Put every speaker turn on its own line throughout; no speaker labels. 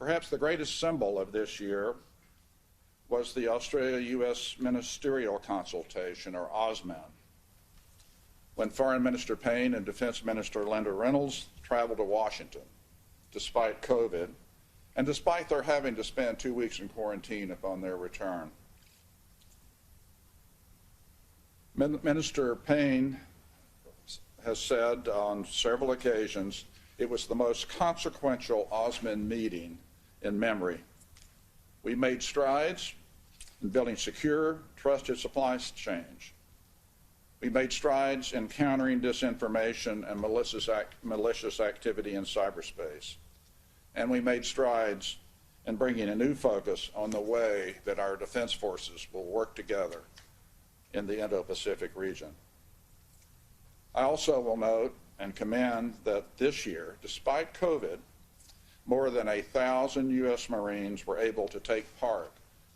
Perhaps the greatest symbol of this year was the Australia-US Ministerial Consultation, or AUSMAN, when Foreign Minister Payne and Defense Minister Linda Reynolds traveled to Washington, despite COVID, and despite their having to spend 2 weeks in quarantine upon their return. Minister Payne has said on several occasions it was the most consequential AUSMAN meeting in memory. We made strides in building secure, trusted supply chains. We made strides in countering disinformation and malicious activity in cyberspace. And we made strides in bringing a new focus on the way that our defense forces will work together in the Indo-Pacific region. I also will note and commend that this year, despite COVID, more than 1,000 U.S. Marines were able to take part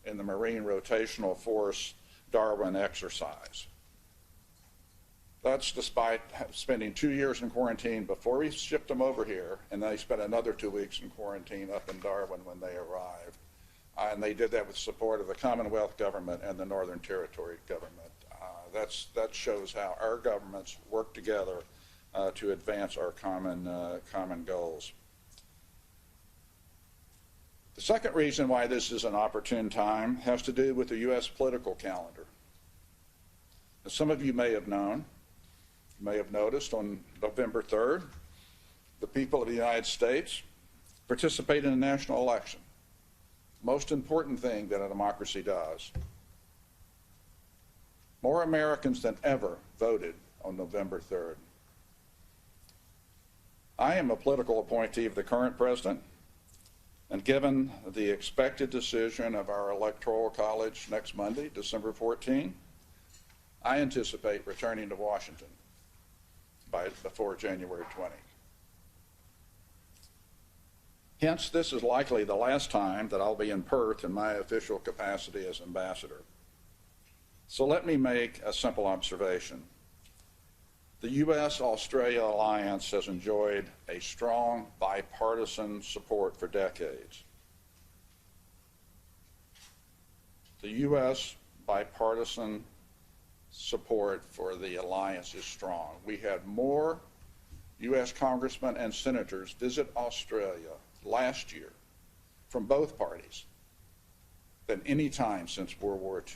in the Marine Rotational Force Darwin exercise. That's despite spending 2 years in quarantine before we shipped them over here, and they spent another 2 weeks in quarantine up in Darwin when they arrived. And they did that with support of the Commonwealth government and the Northern Territory government. That shows how our governments work together to advance our common goals. The second reason why this is an opportune time has to do with the U.S. political calendar. As some of you may have known, you may have noticed, on November 3rd, the people of the United States participate in a national election. Most important thing that a democracy does. More Americans than ever voted on November 3rd. I am a political appointee of the current president, and given the expected decision of our Electoral College next Monday, December 14, I anticipate returning to Washington before January 20. Hence, this is likely the last time that I'll be in Perth in my official capacity as ambassador. So let me make a simple observation. The U.S.-Australia alliance has enjoyed a strong bipartisan support for decades. The U.S. bipartisan support for the alliance is strong. We had more U.S. congressmen and senators visit Australia last year from both parties than any time since World War II.